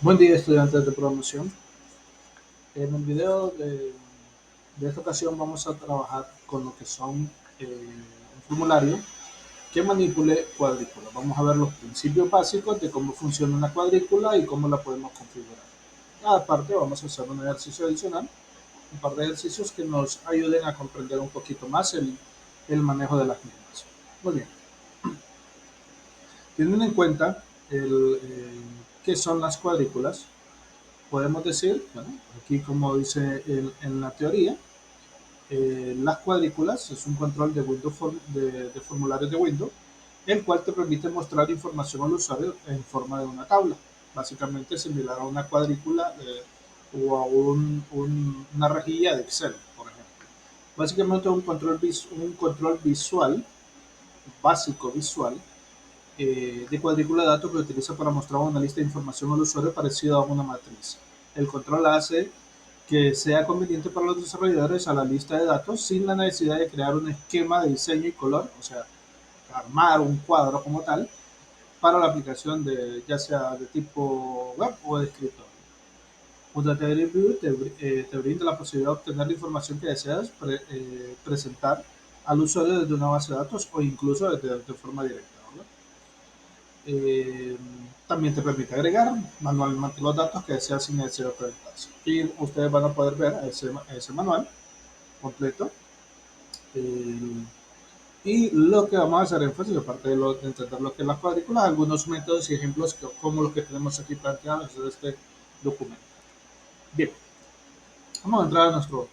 Buen día, estudiantes de programación. En el video de esta ocasión vamos a trabajar con lo que son un formulario que manipule cuadrículas. Vamos a ver los principios básicos de cómo funciona una cuadrícula y cómo la podemos configurar. Aparte, vamos a hacer un ejercicio adicional, un par de ejercicios que nos ayuden a comprender un poquito más el manejo de las mismas. Muy bien. Teniendo en cuenta qué son las cuadrículas, podemos decir, bueno, aquí como dice en la teoría, las cuadrículas es un control de Windows de formularios de Windows, el cual te permite mostrar información al usuario en forma de una tabla, básicamente similar a una cuadrícula o a una rejilla de Excel, por ejemplo. Básicamente un control visual, básico visual, de cuadrícula de datos que utiliza para mostrar una lista de información al usuario parecida a una matriz. El control hace que sea conveniente para los desarrolladores a la lista de datos sin la necesidad de crear un esquema de diseño y color, o sea, armar un cuadro como tal para la aplicación de ya sea de tipo web o de escritorio. Un Data View te brinda la posibilidad de obtener la información que deseas presentar al usuario desde una base de datos o incluso de forma directa, ¿verdad? Eh, También te permite agregar manualmente los datos que deseas sin necesidad de presentarse. Y ustedes van a poder ver ese manual completo. Eh, y lo que vamos a hacer énfasis, aparte de entender lo que es las cuadrículas, algunos métodos y ejemplos como los que tenemos aquí planteados en este documento. Bien, vamos a entrar a nuestro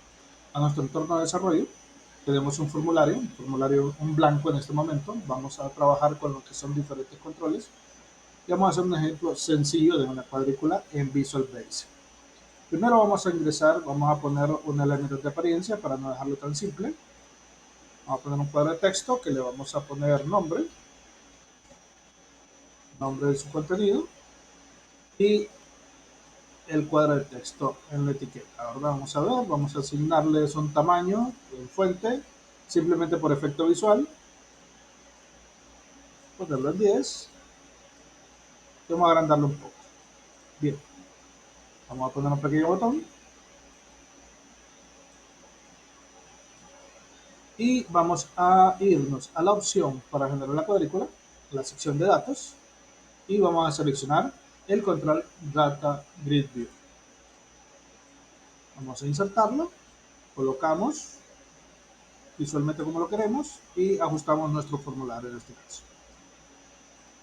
entorno de desarrollo. Tenemos un formulario, un blanco en este momento. Vamos a trabajar con lo que son diferentes controles. Y vamos a hacer un ejemplo sencillo de una cuadrícula en Visual Basic. Primero vamos a poner un elemento de apariencia para no dejarlo tan simple. Vamos a poner un cuadro de texto que le vamos a poner nombre de su contenido y el cuadro de texto en la etiqueta. Ahora vamos a ver, vamos a asignarles un tamaño en fuente, simplemente por efecto visual, ponerlo en 10 y vamos a agrandarlo un poco. Bien, vamos a poner un pequeño botón y vamos a irnos a la opción para generar la cuadrícula, la sección de datos, y vamos a seleccionar el control Data Grid View. Vamos a insertarlo, colocamos visualmente como lo queremos y ajustamos nuestro formulario en este caso.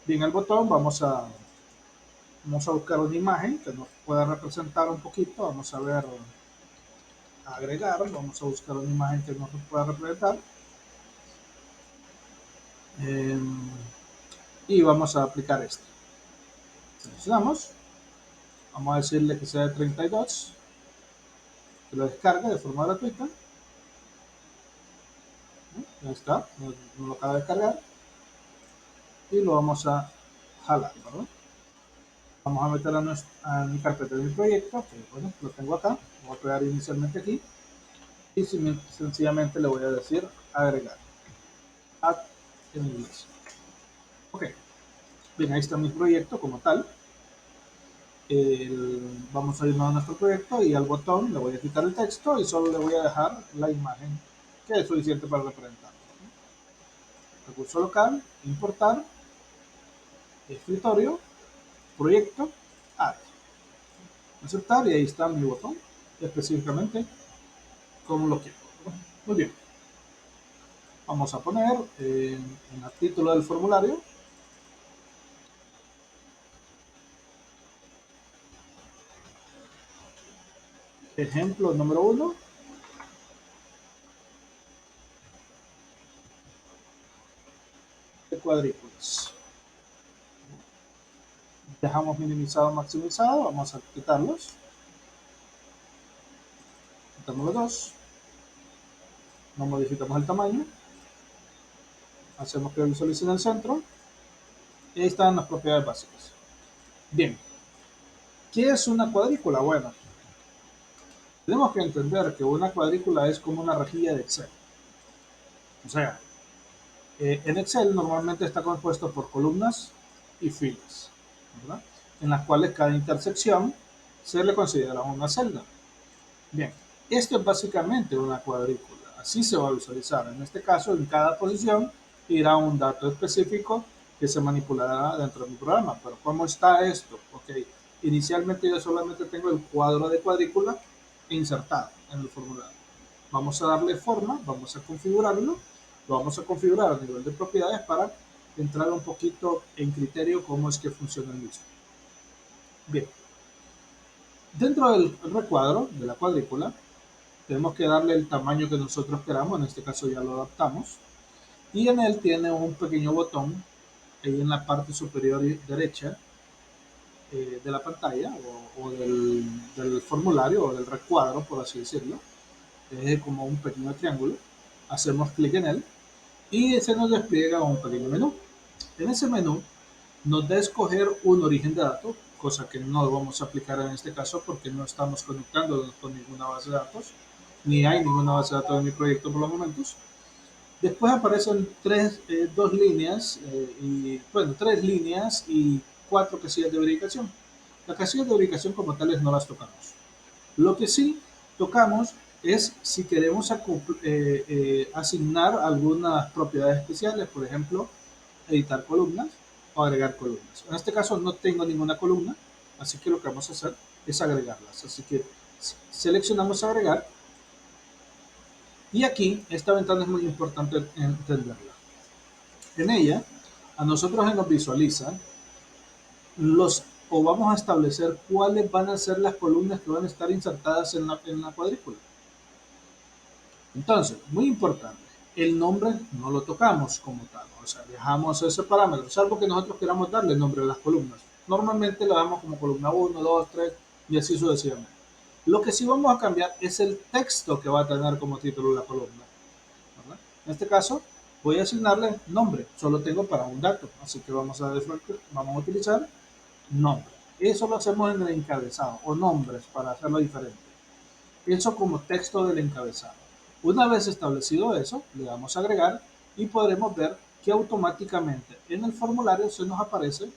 Bien, el botón vamos a buscar una imagen que nos pueda representar un poquito. Vamos a ver, agregar, vamos a buscar una imagen que nos pueda representar. Eh, y vamos a aplicar esto. Seleccionamos, vamos a decirle que sea de 32, que lo descargue de forma gratuita. Ya está, nos lo acaba de descargar y lo vamos a jalar, ¿verdad? Vamos a meter a mi carpeta de mi proyecto, que bueno, lo tengo acá, lo voy a pegar inicialmente aquí y sencillamente le voy a decir agregar, add en inglés. Ok, bien, ahí está mi proyecto como tal. Vamos a irnos a nuestro proyecto y al botón le voy a quitar el texto y solo le voy a dejar la imagen que es suficiente para representarlo. Recurso local, importar, escritorio, proyecto, add, aceptar y ahí está mi botón específicamente como lo quiero. Muy bien, vamos a poner en el título del formulario ejemplo número 1 de cuadrículas. Dejamos minimizado, maximizado, vamos a quitarlos, quitamos los dos, no modificamos el tamaño, hacemos que visualice en el centro y ahí están las propiedades básicas. Bien, ¿qué es una cuadrícula? Bueno, tenemos que entender que una cuadrícula es como una rejilla de Excel. O sea, en Excel normalmente está compuesto por columnas y filas, ¿verdad? en las cuales cada intersección se le considera una celda. Bien, esto es básicamente una cuadrícula. Así se va a visualizar. En este caso, en cada posición irá un dato específico que se manipulará dentro de mi programa. Pero ¿cómo está esto? Ok, inicialmente yo solamente tengo el cuadro de cuadrícula insertado en el formulario. Vamos a darle forma, vamos a configurarlo, lo vamos a configurar a nivel de propiedades para entrar un poquito en criterio cómo es que funciona el mismo. Bien, dentro del recuadro de la cuadrícula tenemos que darle el tamaño que nosotros queramos, en este caso ya lo adaptamos, y en él tiene un pequeño botón ahí en la parte superior derecha de la pantalla o del formulario o del recuadro, por así decirlo. Es como un pequeño triángulo. Hacemos clic en él y se nos despliega un pequeño menú. En ese menú nos da a escoger un origen de datos, cosa que no vamos a aplicar en este caso porque no estamos conectando con ninguna base de datos, ni hay ninguna base de datos en mi proyecto por los momentos. Después aparecen dos líneas, tres líneas y cuatro casillas de verificación. Las casillas de verificación como tales no las tocamos. Lo que sí tocamos es si queremos asignar algunas propiedades especiales, por ejemplo, editar columnas o agregar columnas. En este caso no tengo ninguna columna, así que lo que vamos a hacer es agregarlas. Así que seleccionamos agregar y aquí esta ventana es muy importante entenderla. En ella, a nosotros se nos visualiza o vamos a establecer cuáles van a ser las columnas que van a estar insertadas en la cuadrícula. Entonces, muy importante, el nombre no lo tocamos como tal, o sea, dejamos ese parámetro, salvo que nosotros queramos darle nombre a las columnas. Normalmente lo damos como columna 1, 2, 3 y así sucesivamente. Lo que sí vamos a cambiar es el texto que va a tener como título la columna, ¿verdad? En este caso, voy a asignarle nombre, solo tengo para un dato, así que vamos a utilizar nombre. Eso lo hacemos en el encabezado, o nombres para hacerlo diferente. Eso como texto del encabezado. Una vez establecido eso, le damos a agregar y podremos ver que automáticamente en el formulario se nos aparece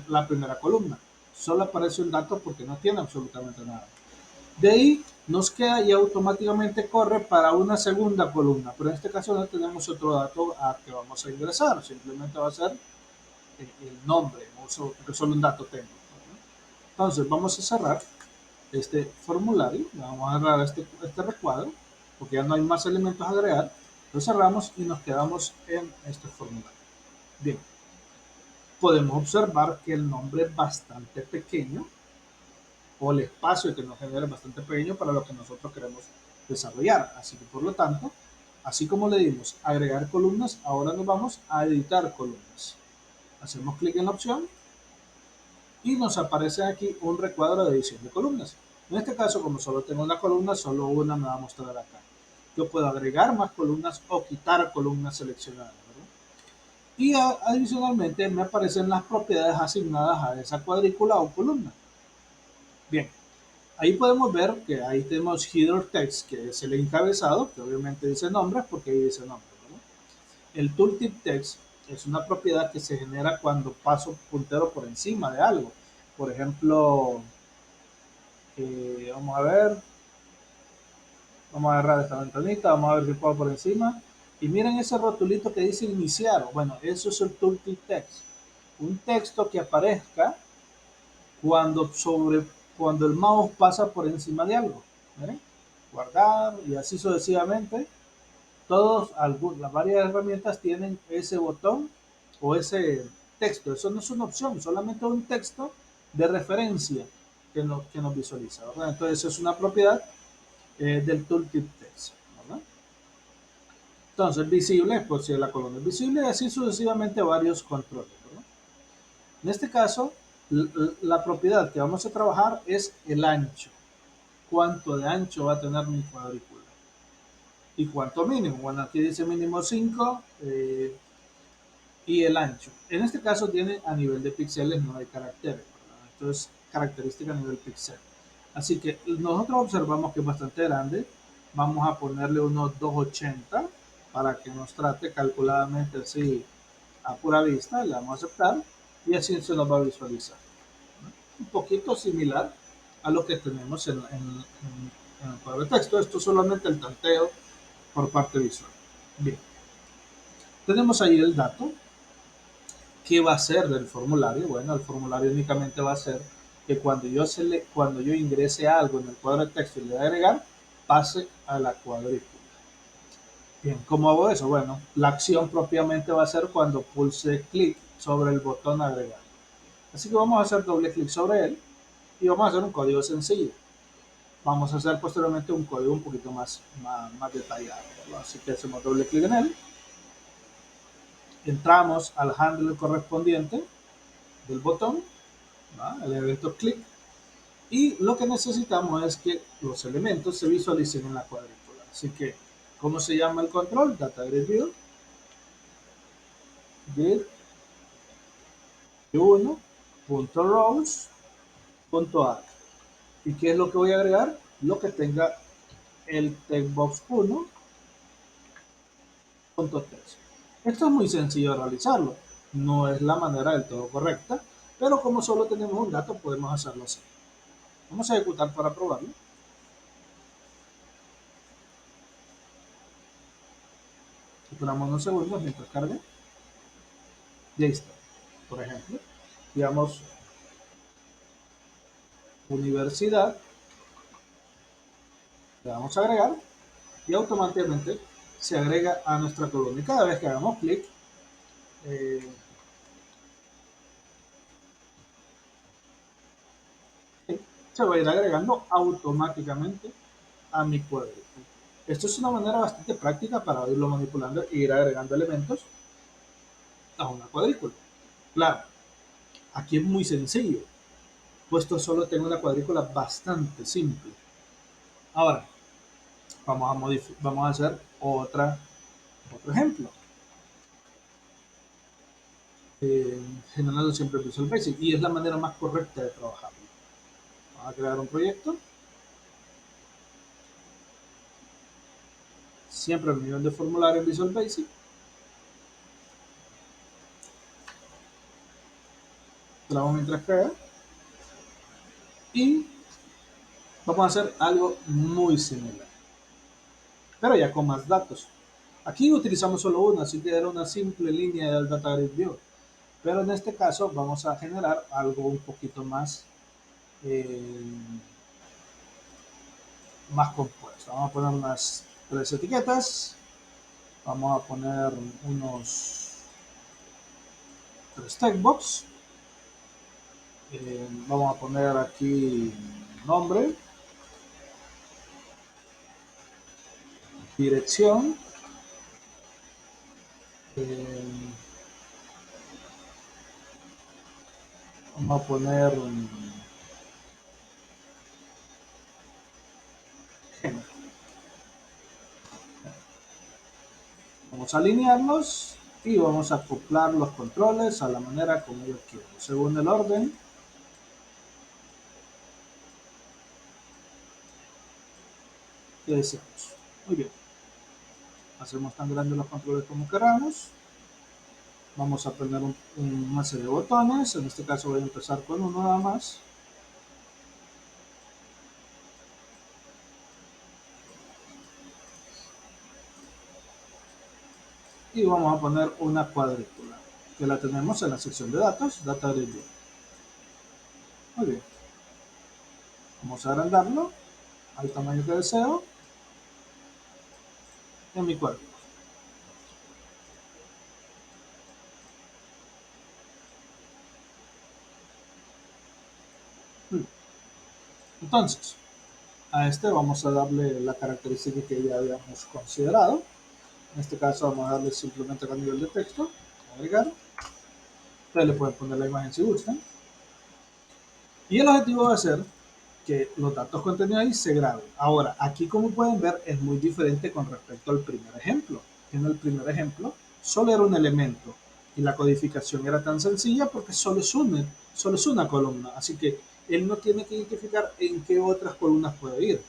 la primera columna. Solo aparece un dato porque no tiene absolutamente nada. De ahí nos queda y automáticamente corre para una segunda columna, pero en este caso no tenemos otro dato a que vamos a ingresar, simplemente va a ser el nombre, solo un dato tengo. Entonces vamos a cerrar este formulario, vamos a cerrar este recuadro, porque ya no hay más elementos a agregar, lo cerramos y nos quedamos en este formulario. Bien, podemos observar que el nombre es bastante pequeño, o el espacio que nos genera es bastante pequeño para lo que nosotros queremos desarrollar. Así que por lo tanto, así como le dimos agregar columnas, ahora nos vamos a editar columnas. Hacemos clic en la opción y nos aparece aquí un recuadro de edición de columnas. En este caso, como solo tengo una columna, solo una me va a mostrar acá. Yo puedo agregar más columnas o quitar columnas seleccionadas, ¿verdad? Y adicionalmente me aparecen las propiedades asignadas a esa cuadrícula o columna. Bien, ahí podemos ver que ahí tenemos header text, que es el encabezado, que obviamente dice nombres porque ahí dice nombre, ¿verdad? El tooltip text es una propiedad que se genera cuando paso puntero por encima de algo. Por ejemplo, vamos a agarrar esta ventanita, vamos a ver si puedo por encima. Y miren ese rotulito que dice iniciar. Bueno, eso es el tooltip text. Un texto que aparezca cuando, cuando el mouse pasa por encima de algo. ¿Miren? Guardar y así sucesivamente. Las varias herramientas tienen ese botón o ese texto. Eso no es una opción, solamente un texto de referencia que nos visualiza, ¿verdad? Entonces es una propiedad del tooltip text, ¿verdad? Entonces visible, pues si la columna es visible, y así sucesivamente varios controles, ¿verdad? En este caso, la propiedad que vamos a trabajar es el ancho. ¿Cuánto de ancho va a tener mi cuadrícula? ¿Y cuánto mínimo? Bueno, aquí dice mínimo 5 y el ancho. En este caso tiene a nivel de píxeles, no hay caracteres, ¿verdad? Esto es característica a nivel píxel. Así que nosotros observamos que es bastante grande. Vamos a ponerle unos 280 para que nos trate calculadamente así a pura vista. Le vamos a aceptar. y así se nos va a visualizar. Un poquito similar a lo que tenemos en el cuadro de texto. Esto es solamente el tanteo por parte visual. Bien, tenemos ahí el dato. ¿Qué va a ser del formulario? Bueno, el formulario únicamente va a ser que cuando yo ingrese algo en el cuadro de texto y le dé agregar, pase a la cuadrícula. Bien, ¿cómo hago eso? Bueno, la acción propiamente va a ser cuando pulse clic sobre el botón agregar. Así que vamos a hacer doble clic sobre él y vamos a hacer un código sencillo. Vamos a hacer posteriormente un código un poquito más detallado, ¿no? Así que hacemos doble clic en él, entramos al handle correspondiente del botón, ¿no? El evento clic, y lo que necesitamos es que los elementos se visualicen en la cuadrícula. Así que, ¿cómo se llama el control? Data grid view, grid 1.rows.arc. ¿Y qué es lo que voy a agregar? Lo que tenga el textbox 1.text. Esto es muy sencillo de realizarlo. No es la manera del todo correcta, pero como solo tenemos un dato, podemos hacerlo así. Vamos a ejecutar para probarlo. Esperamos unos segundos mientras cargue. Y ahí está. Por ejemplo, digamos universidad, le damos a agregar y automáticamente se agrega a nuestra columna. Y cada vez que hagamos clic, eh, se va a ir agregando automáticamente a mi cuadro. Esto es una manera bastante práctica para irlo manipulando e ir agregando elementos a una cuadrícula. Claro, aquí es muy sencillo, puesto solo tengo una cuadrícula bastante simple. Ahora, vamos a hacer otro ejemplo. Generando siempre Visual Basic, y es la manera más correcta de trabajarlo. Vamos a crear un proyecto, siempre el nivel de formulario en Visual Basic. Trabajamos mientras crea y vamos a hacer algo muy similar, pero ya con más datos. Aquí utilizamos solo una, así que era una simple línea del Data Grid View. Pero en este caso vamos a generar algo un poquito eh, más compuesto. Vamos a poner unas 3 etiquetas. Vamos a poner unos 3 textbox. Vamos a poner aquí nombre, dirección. Eh, Vamos a poner vamos a alinearlos y vamos a acoplar los controles a la manera como yo quiero, según el orden que deseamos. Muy bien, hacemos tan grandes los controles como queramos. Vamos a poner una serie de botones, en este caso voy a empezar con uno nada más. Y vamos a poner una cuadrícula, que la tenemos en la sección de datos, Data Grid View. Muy bien, vamos a agrandarlo al tamaño que deseo en mi cuadrícula. Entonces, a este vamos a darle la característica que ya habíamos considerado. En este caso vamos a darle simplemente el nivel de texto, agregar. Ustedes le pueden poner la imagen si gustan. Y el objetivo va a ser que los datos contenidos ahí se graben. Ahora, aquí como pueden ver es muy diferente con respecto al primer ejemplo. En el primer ejemplo solo era un elemento y la codificación era tan sencilla porque solo es una columna. Así que él no tiene que identificar en qué otras columnas puede ir.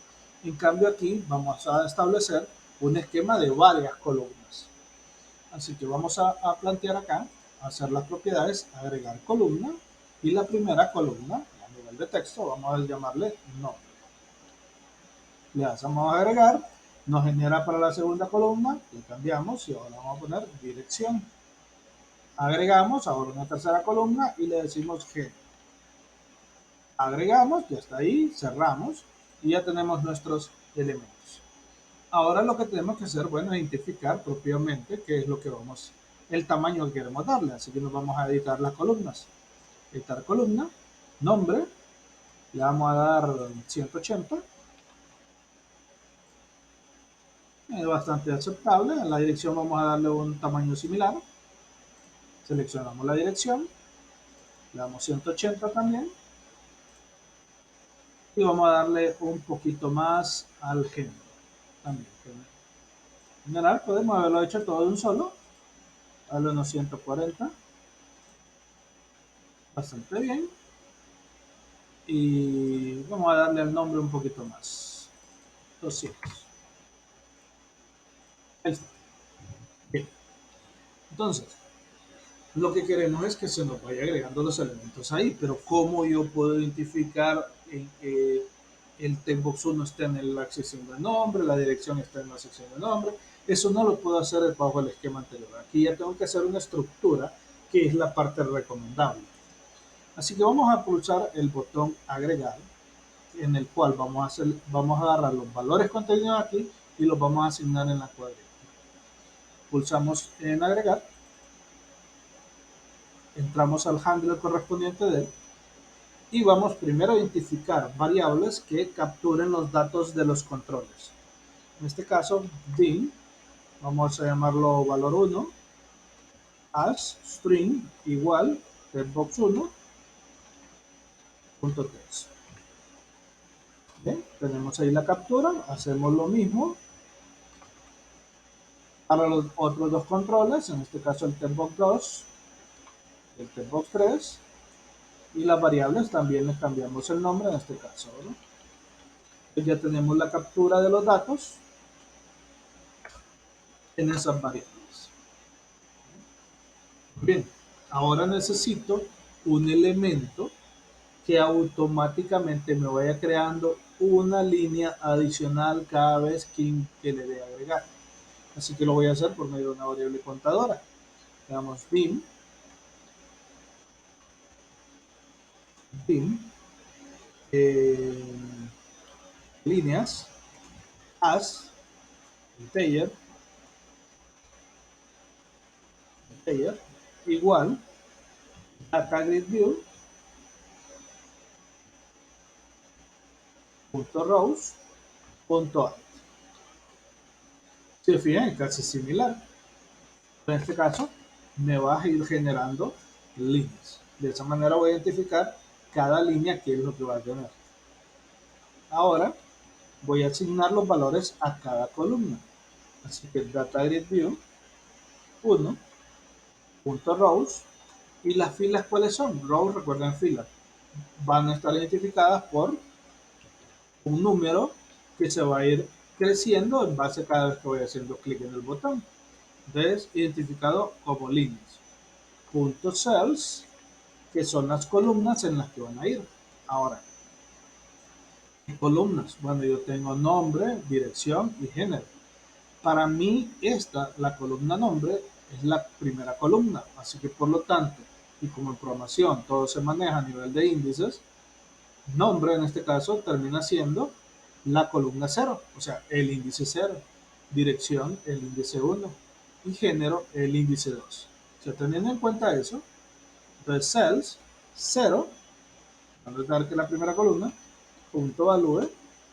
En cambio aquí vamos a establecer un esquema de varias columnas. Así que vamos a plantear acá hacer las propiedades, agregar columna, y la primera columna, a nivel de texto, vamos a llamarle nombre. Le hacemos agregar, nos genera para la segunda columna, le cambiamos y ahora vamos a poner dirección. Agregamos ahora una tercera columna y le decimos género. Agregamos, ya está ahí, cerramos y ya tenemos nuestros elementos. Ahora lo que tenemos que hacer, bueno, es identificar propiamente qué es lo que vamos, el tamaño que queremos darle. Así que nos vamos a editar las columnas. Editar columna, nombre, le vamos a dar 180. Es bastante aceptable. En la dirección vamos a darle un tamaño similar. Seleccionamos la dirección, le damos 180 también. Y vamos a darle un poquito más al género también. En general podemos haberlo hecho todo de un solo. Darle unos 140. Bastante bien. Y vamos a darle el nombre un poquito más. 200. Ahí está. Bien. Entonces, lo que queremos es que se nos vaya agregando los elementos ahí, pero ¿cómo yo puedo identificar en que el textbox 1 está en la sección de nombre, la dirección está en la sección de nombre? Eso no lo puedo hacer bajo el esquema anterior. Aquí ya tengo que hacer una estructura que es la parte recomendable. Así que vamos a pulsar el botón agregar, en el cual vamos a agarrar los valores contenidos aquí y los vamos a asignar en la cuadrícula. Pulsamos en agregar, entramos al handler correspondiente de él y vamos primero a identificar variables que capturen los datos de los controles. En este caso, bin, vamos a llamarlo valor 1, as string igual textbox1 punto text. Bien, tenemos ahí la captura, hacemos lo mismo para los otros dos controles, en este caso el textbox 2, el textbox 3, y las variables también les cambiamos el nombre en este caso, ¿no? Ya tenemos la captura de los datos en esas variables. Bien, ahora necesito un elemento que automáticamente me vaya creando una línea adicional cada vez que le dé agregar. Así que lo voy a hacer por medio de una variable contadora. Le damos bin eh, líneas, as, integer, igual, data grid view, punto rows, punto alt. Si se fijan, es casi similar. En este caso, me va a ir generando líneas. De esa manera voy a identificar cada línea que es lo que va a tener. Ahora voy a asignar los valores a cada columna. Así que data grid view 1 punto rows, y las filas, ¿cuáles son? Rows, recuerden, filas van a estar identificadas por un número que se va a ir creciendo en base cada vez que voy haciendo clic en el botón. Entonces, identificado como líneas. Punto cells, que son las columnas en las que van a ir. Ahora, ¿qué columnas? Bueno, yo tengo nombre, dirección y género. Para mí, la columna nombre, es la primera columna. Así que, por lo tanto, y como en programación todo se maneja a nivel de índices, nombre en este caso termina siendo la columna 0, o sea, el índice 0, dirección el índice 1 y género el índice 2. O sea, teniendo en cuenta eso, entonces cells 0, vamos a dar que la primera columna, punto value,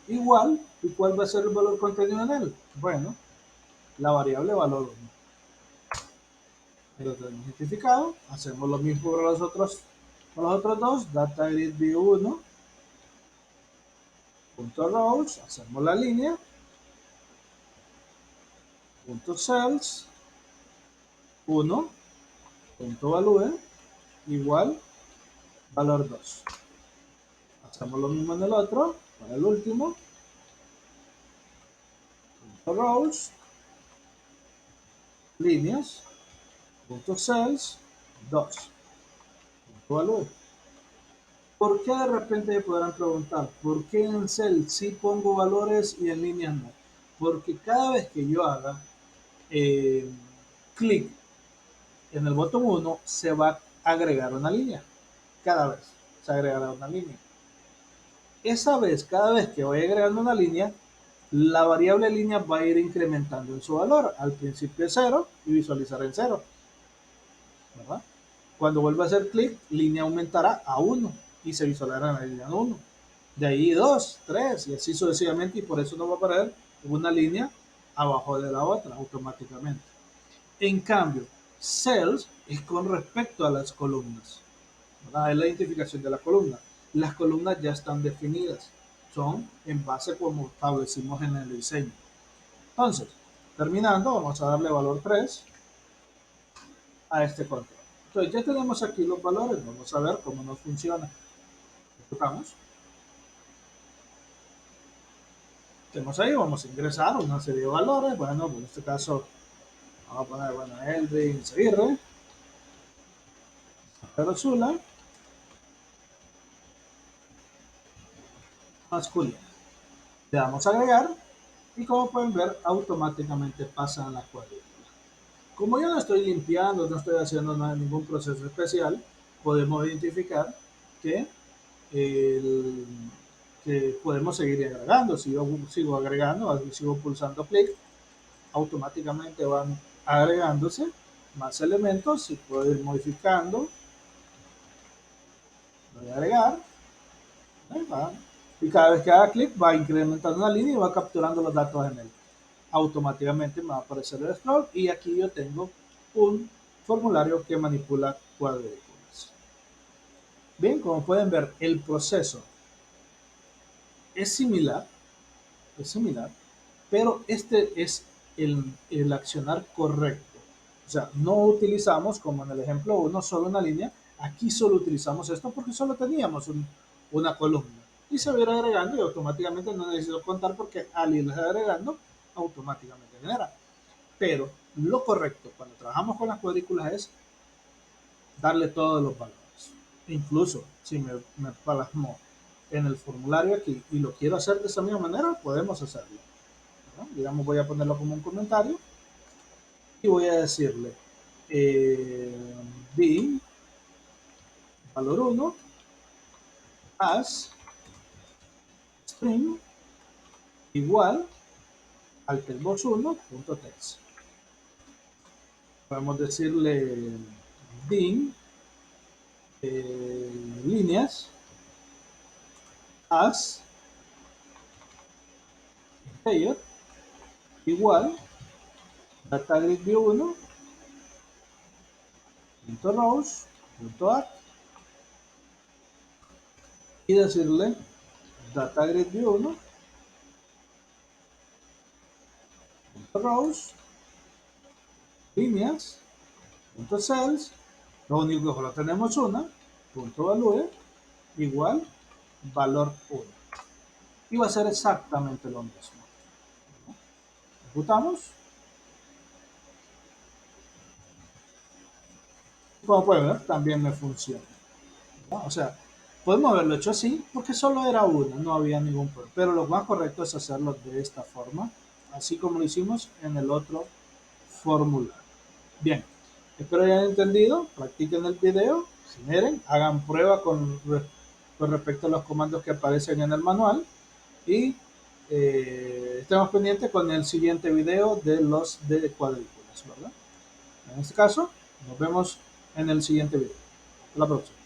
igual, ¿y cuál va a ser el valor contenido en él? Bueno, la variable valor 1. Lo tenemos identificado, hacemos lo mismo para los otros dos, data grid view 1, punto rows, hacemos la línea, punto cells 1, punto value, igual valor 2. Hacemos lo mismo en el otro, para el último, punto rows, líneas, punto cells, 2. Evalúe. ¿Por qué de repente me podrán preguntar? ¿Por qué en Excel sí pongo valores y en línea no? Porque cada vez que yo haga eh, clic en el botón 1, se va a agregar una línea. Cada vez se agregará una línea. Esa vez, cada vez que vaya agregando una línea, la variable línea va a ir incrementando en su valor. Al principio es 0 y visualizar en 0. ¿Verdad? Cuando vuelva a hacer clic, línea aumentará a 1 y se visualizará en la línea 1. De ahí 2, 3 y así sucesivamente, y por eso no va a aparecer una línea abajo de la otra automáticamente. En cambio, cells es con respecto a las columnas, ¿verdad? Es la identificación de la columna. Las columnas ya están definidas, son en base como establecimos en el diseño. Entonces, terminando, vamos a darle valor 3 a este control. Entonces, ya tenemos aquí los valores, vamos a ver cómo nos funciona. Tocamos. Tenemos ahí, vamos a ingresar una serie de valores. Bueno, en este caso, vamos a poner, bueno, Elvin Seguirre, Pedro Zula, masculino. Le damos a agregar y como pueden ver, automáticamente pasan las cuadrículas. Como yo no estoy limpiando, no estoy haciendo nada, ningún proceso especial, podemos identificar que, el, que podemos seguir agregando. Si yo sigo agregando, sigo pulsando clic, automáticamente van agregándose más elementos y puedo ir modificando. Voy a agregar. Ahí va. Y cada vez que haga clic va incrementando una línea y va capturando los datos en él. Automáticamente me va a aparecer el scroll y aquí yo tengo un formulario que manipula cuadrículas. Bien, como pueden ver, el proceso es similar, es similar, pero este es el accionar correcto. O sea, no utilizamos, como en el ejemplo 1, solo una línea. Aquí solo utilizamos esto porque solo teníamos una columna. Y se va a ir agregando y automáticamente no necesito contar porque al irles agregando, automáticamente genera. Pero lo correcto cuando trabajamos con las cuadrículas es darle todos los valores. Incluso si me plasmo en el formulario aquí y lo quiero hacer de esa misma manera, podemos hacerlo. ¿No? Digamos, voy a ponerlo como un comentario y voy a decirle bin valor 1 as string igual al textbox1.text. Podemos decirle bin líneas as player igual data grid view 1 rows add y decirle data grid view 1 rows líneas cells, lo único que solo tenemos una punto value igual valor 1 y va a ser exactamente lo mismo. Ejecutamos. Como pueden ver, también me funciona, ¿no? O sea, podemos haberlo hecho así porque solo era una, no había ningún problema. Pero lo más correcto es hacerlo de esta forma, así como lo hicimos en el otro formulario. Bien, espero hayan entendido, practiquen el video, generen, hagan prueba con respecto a los comandos que aparecen en el manual y estemos pendientes con el siguiente video de los de cuadrículas, ¿verdad? En este caso, nos vemos en el siguiente video. Hasta la próxima.